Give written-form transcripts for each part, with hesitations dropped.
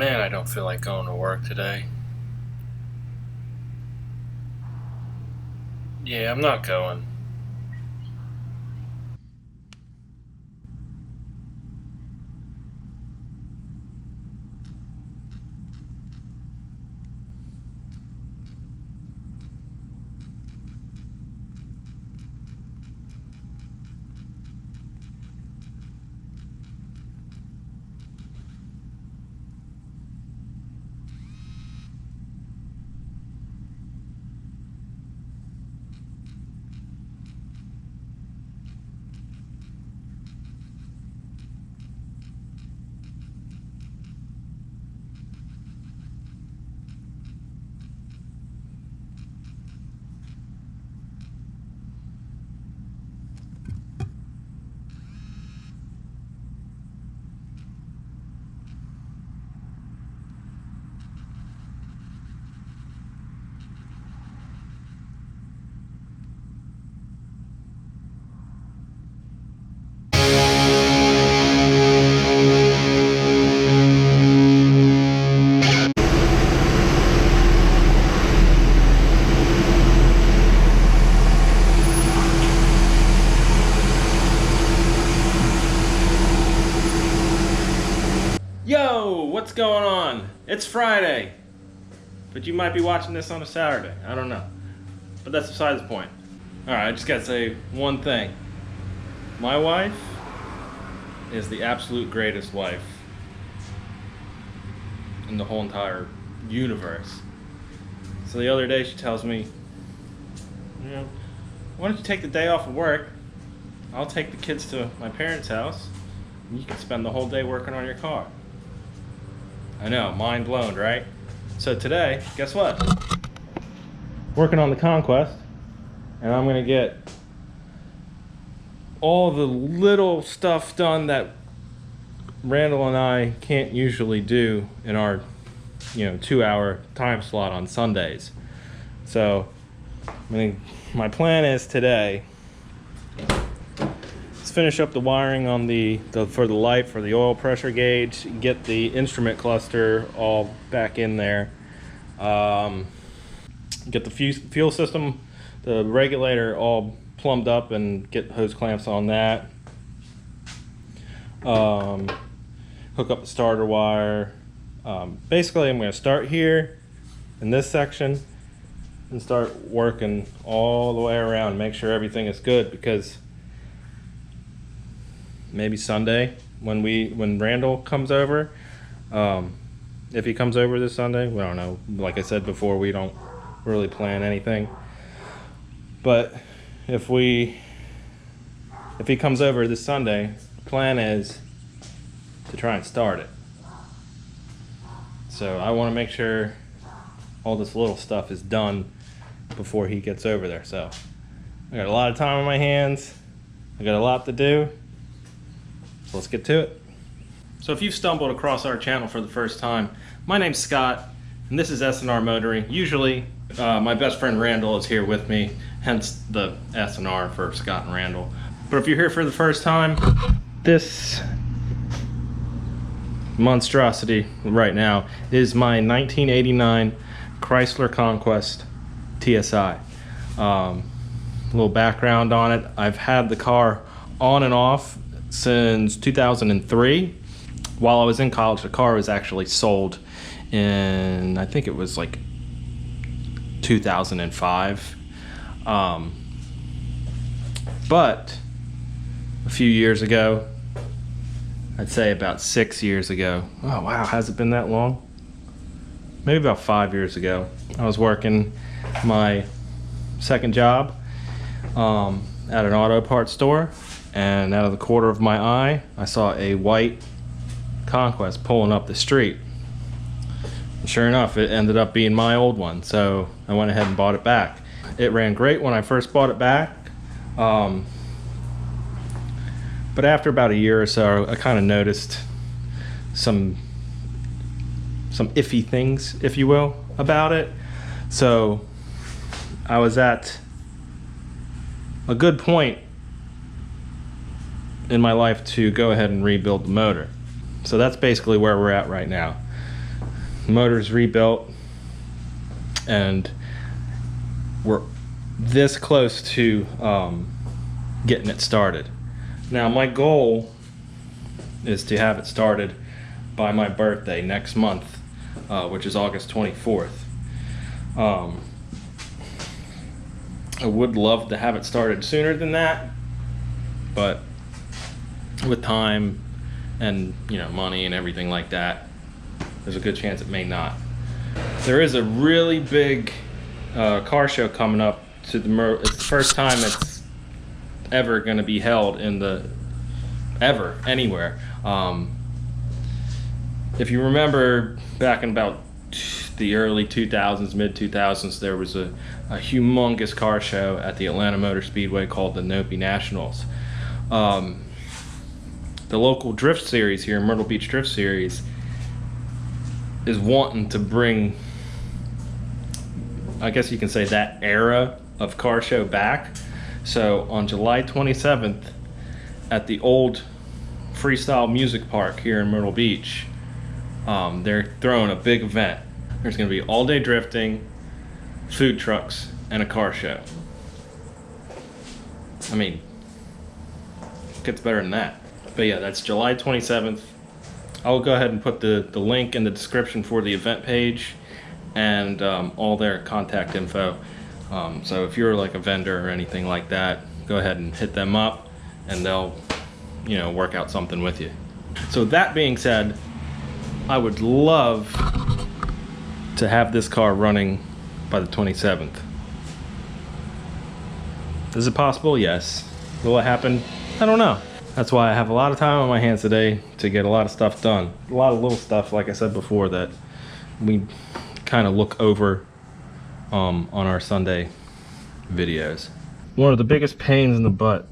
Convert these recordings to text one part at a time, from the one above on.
Man, I don't feel like going to work today. Yeah, I'm not going. Yo, what's going on? It's Friday, but you might be watching this on a Saturday. I don't know, but that's besides the point. All right, I just gotta say one thing. My wife is the absolute greatest wife in the whole entire universe. So the other day she tells me, why don't you take the day off of work? I'll take the kids to my parents' house and you can spend the whole day working on your car. I know, mind blown, right? So today, guess what? Working on the Conquest, and I'm gonna get all the little stuff done that Randall and I can't usually do in our 2-hour time slot on Sundays. So my plan is today, let's finish up the wiring on for the light for the oil pressure gauge, get the instrument cluster all back in there, get the fuel system, the regulator all plumbed up and get hose clamps on that, hook up the starter wire. Basically I'm going to start here in this section and start working all the way around, make sure everything is good, because maybe Sunday when Randall comes over, if he comes over this Sunday, we don't know. Like I said before, we don't really plan anything, but if he comes over this Sunday, the plan is to try and start it. So I want to make sure all this little stuff is done before he gets over there. So I got a lot of time on my hands, I got a lot to do, so let's get to it. So if you've stumbled across our channel for the first time, my name's Scott and this is S&R Motoring. Usually my best friend Randall is here with me, hence the S&R for Scott and Randall. But if you're here for the first time, this monstrosity right now is my 1989 Chrysler Conquest TSI. A little background on it: I've had the car on and off since 2003. While I was in college, the car was actually sold in, I think it was like 2005. But a few years ago, I'd say about 6 years ago. Oh wow, has it been that long? Maybe about 5 years ago. I was working my second job at an auto parts store, and out of the corner of my eye, I saw a white Conquest pulling up the street. And sure enough, it ended up being my old one, so I went ahead and bought it back. It ran great when I first bought it back. But after about a year or so, I kind of noticed some iffy things, if you will, about it. So I was at a good point in my life to go ahead and rebuild the motor. So that's basically where we're at right now. motor's rebuilt, and we're this close to getting it started. Now my goal is to have it started by my birthday next month, which is August 24th. I would love to have it started sooner than that, but with time and money and everything like that, there's a good chance it may not. There is a really big car show coming up to the Myrtle. It's the first time it's ever going to be held in the anywhere. If you remember back in about the early 2000s, mid 2000s, there was a humongous car show at the Atlanta Motor Speedway called the Nopi Nationals. The local drift series here, Myrtle Beach Drift Series, is wanting to bring, I guess you can say, that era of car show back. So on July 27th at the old Freestyle Music Park here in Myrtle Beach, they're throwing a big event. There's going to be all-day drifting, food trucks, and a car show. I mean, it gets better than that. But yeah, that's July 27th. I'll go ahead and put the link in the description for the event page and all their contact info. So if you're like a vendor or anything like that, go ahead and hit them up and they'll work out something with you. So that being said, I would love to have this car running by the 27th. Is it possible? Yes. Will it happen? I don't know. That's why I have a lot of time on my hands today to get a lot of stuff done. A lot of little stuff, like I said before, that we kind of look over on our Sunday videos. One of the biggest pains in the butt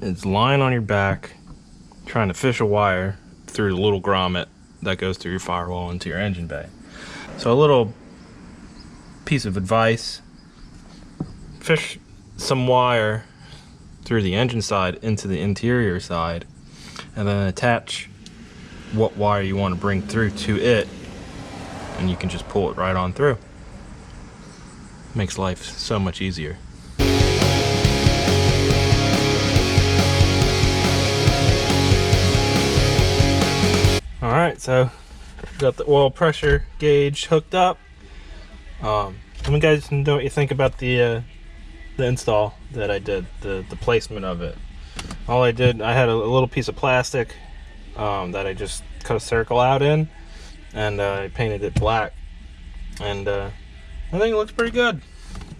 is lying on your back trying to fish a wire through the little grommet that goes through your firewall into your engine bay. So a little piece of advice: fish some wire through the engine side into the interior side, and then attach what wire you want to bring through to it, and you can just pull it right on through. Makes life so much easier. Alright, so got the oil pressure gauge hooked up. Let me guys know what you think about the install that I did, the placement of it. All I did, I had a little piece of plastic that I just cut a circle out in, and I painted it black, and I think it looks pretty good.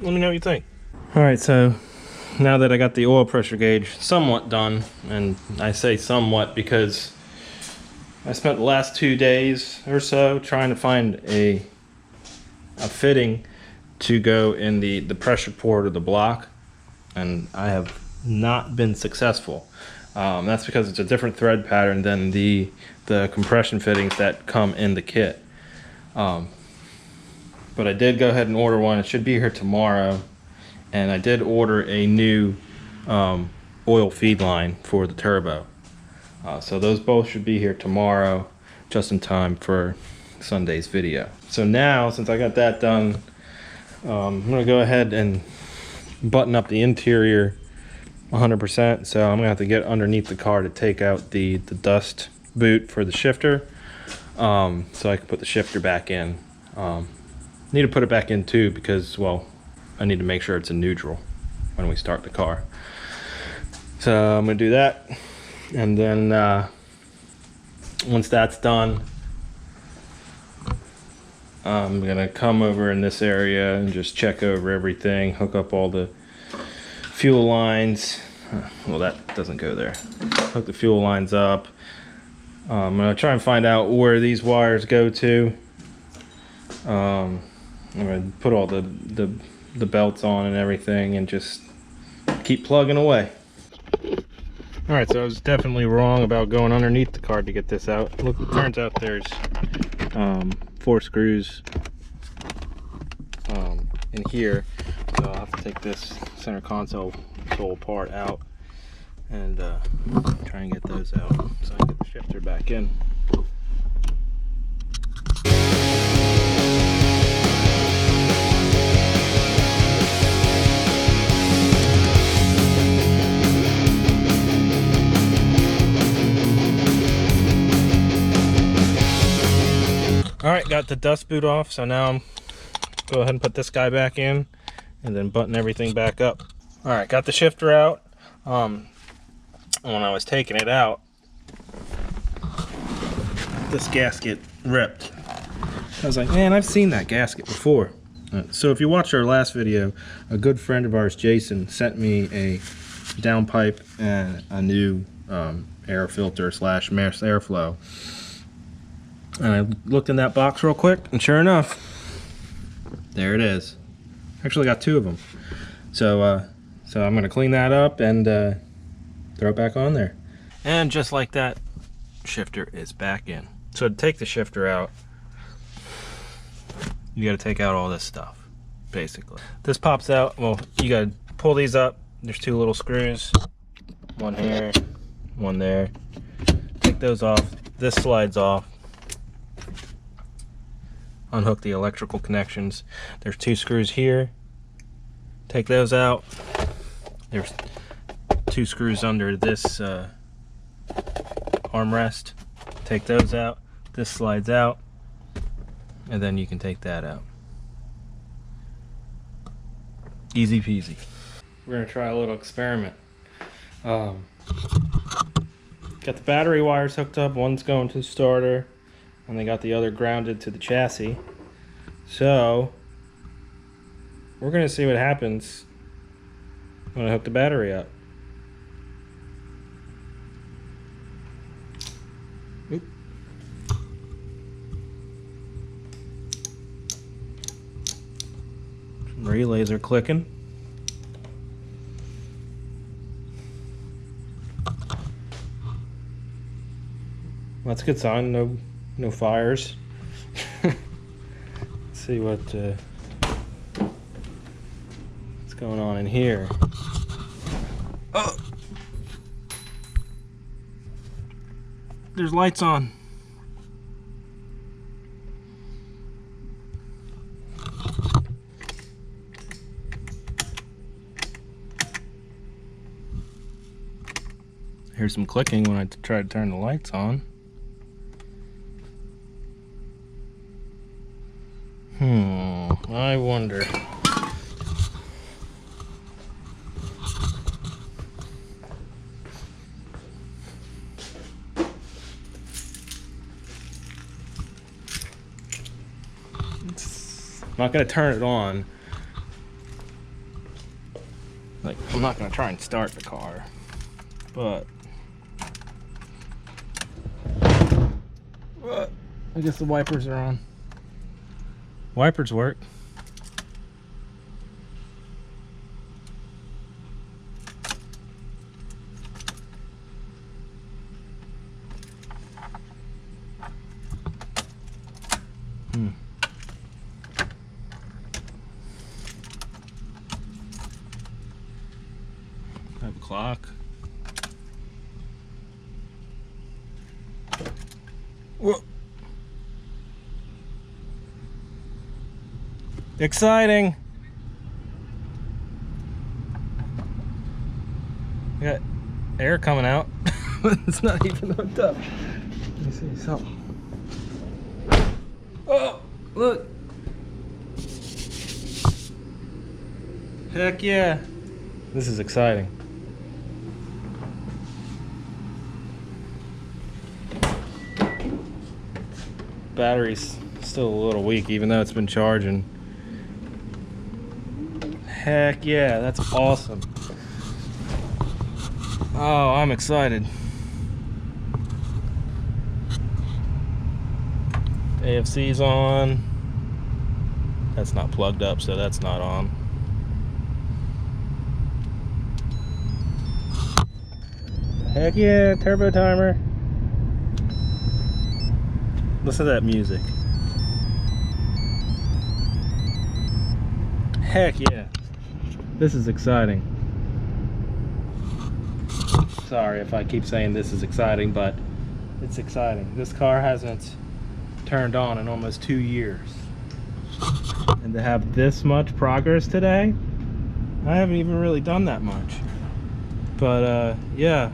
Let me know what you think. Alright, so now that I got the oil pressure gauge somewhat done, and I say somewhat because I spent the last 2 days or so trying to find a fitting to go in the pressure port of the block, and I have not been successful. That's because it's a different thread pattern than the compression fittings that come in the kit. But I did go ahead and order one. It should be here tomorrow, and I did order a new oil feed line for the turbo. So those both should be here tomorrow, just in time for Sunday's video. So now, since I got that done, I'm gonna go ahead and button up the interior 100%. So I'm gonna have to get underneath the car to take out the dust boot for the shifter, so I can put the shifter back in. Need to put it back in too because, well, I need to make sure it's in neutral when we start the car. So I'm gonna do that, and then once that's done, I'm gonna come over in this area and just check over everything, hook up all the fuel lines. Well, that doesn't go there. Hook the fuel lines up. I'm gonna try and find out where these wires go to. I'm gonna put all the belts on and everything and just keep plugging away. Alright, so I was definitely wrong about going underneath the car to get this out. Look, it turns out there's 4 screws in here, so I'll have to take this center console part out and try and get those out so I can get the shifter back in. Alright, got the dust boot off, so now I'm go ahead and put this guy back in and then button everything back up. Alright, got the shifter out. When I was taking it out, this gasket ripped. I was like, man, I've seen that gasket before. So if you watched our last video, a good friend of ours, Jason, sent me a downpipe and a new air filter slash mass airflow. And I looked in that box real quick, and sure enough, there it is. Actually got two of them. So I'm gonna clean that up and throw it back on there. And just like that, shifter is back in. So to take the shifter out, you gotta take out all this stuff, basically. This pops out, well, you gotta pull these up. There's two little screws, one here, one there. Take those off, this slides off. Unhook the electrical connections. There's two screws here. Take those out. There's two screws under this armrest. Take those out. This slides out. And then you can take that out. Easy peasy. We're gonna try a little experiment. Got the battery wires hooked up. One's going to the starter, and they got the other grounded to the chassis. So we're gonna see what happens when I hook the battery up. Oop. Relays are clicking. That's a good sign. No fires. Let's see what's going on in here. Oh, there's lights on. Here's some clicking when I try to turn the lights on. I wonder. I'm not gonna turn it on. Like, I'm not gonna try and start the car, but I guess the wipers are on. Wipers work. I have a clock. Whoa. Exciting. We got air coming out. It's not even hooked up. Let me see something. Oh, look. Heck yeah. This is exciting. Battery's still a little weak even though it's been charging. Heck yeah, that's awesome. Oh, I'm excited. AFC's on. That's not plugged up, so that's not on. Heck yeah, turbo timer. Listen to that music. Heck yeah. This is exciting. Sorry if I keep saying this is exciting, but it's exciting. This car hasn't turned on in almost 2 years. And to have this much progress today, I haven't even really done that much. But yeah.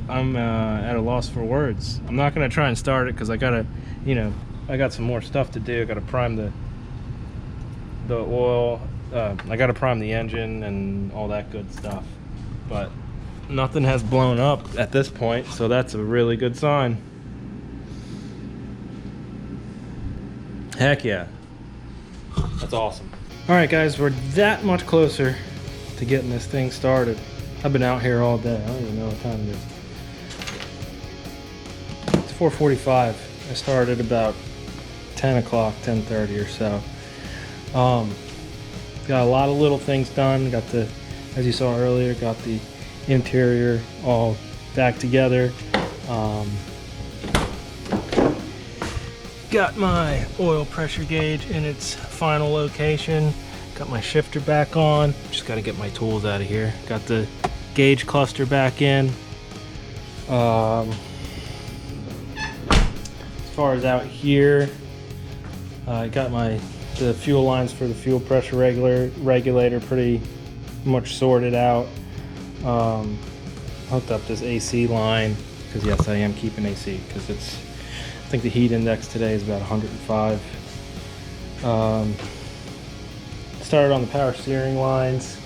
I'm at a loss for words. I'm not gonna try and start it because I gotta, you know, I got some more stuff to do. I gotta prime the oil. I gotta prime the engine and all that good stuff. But nothing has blown up at this point, so that's a really good sign. Heck yeah. That's awesome. All right, guys, we're that much closer to getting this thing started. I've been out here all day. I don't even know what time it is. It's 4:45. I started about 10 o'clock, 10:30 or so. Got a lot of little things done. Got the, as you saw earlier, got the interior all back together. Got my oil pressure gauge in its final location. Got my shifter back on. Just got to get my tools out of here. Got the gauge cluster back in. As far as out here, I got the fuel lines for the fuel pressure regulator pretty much sorted out. Hooked up this AC line because yes, I am keeping AC because I think the heat index today is about 105. Started on the power steering lines.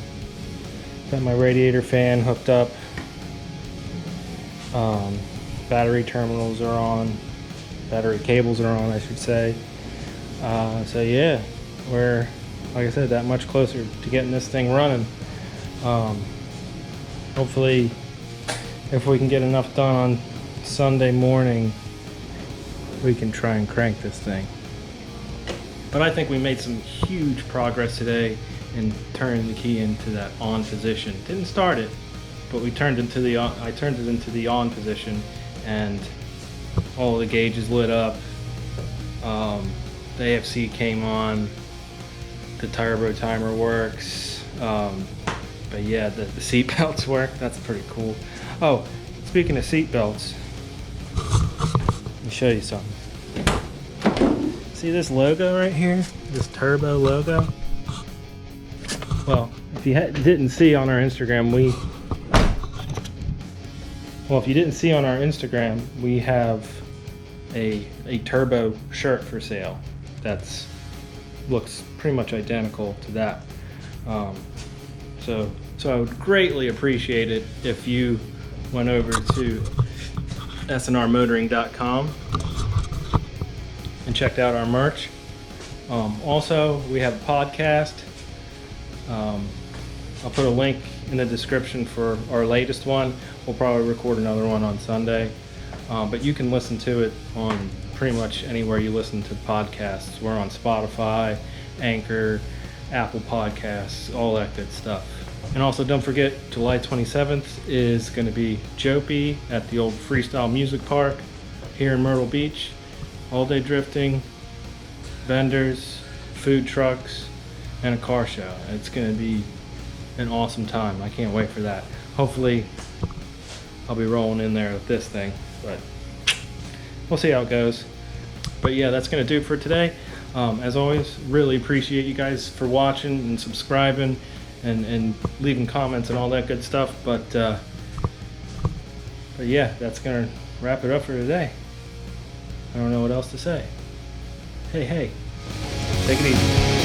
Got my radiator fan hooked up. Battery terminals are on. Battery cables are on, I should say. So yeah, we're, like I said, that much closer to getting this thing running. Hopefully, if we can get enough done on Sunday morning, we can try and crank this thing. But I think we made some huge progress today in turning the key into that on position. Didn't start it, but I turned it into the on position, and all the gauges lit up. The AFC came on. The turbo timer works. But yeah, the seat belts work. That's pretty cool. Oh, speaking of seat belts, let me show you something. See this logo right here? This turbo logo? Well, if you didn't see on our Instagram, we have a turbo shirt for sale. That's looks pretty much identical to that. So I would greatly appreciate it if you went over to sandrmotoring.com and checked out our merch. Also, we have a podcast. I'll put a link in the description for our latest one. We'll probably record another one on Sunday. But you can listen to it on pretty much anywhere you listen to podcasts. We're on Spotify, Anchor, Apple Podcasts, all that good stuff. And also don't forget, July 27th is going to be Jopie at the old Freestyle Music Park here in Myrtle Beach. All day drifting, vendors, food trucks, and a car show. It's going to be an awesome time. I can't wait for that. Hopefully I'll be rolling in there with this thing, but we'll see how it goes. But yeah, that's going to do it for today. As always, really appreciate you guys for watching and subscribing and leaving comments and all that good stuff. But yeah, that's going to wrap it up for today. I don't know what else to say. Hey, take it easy.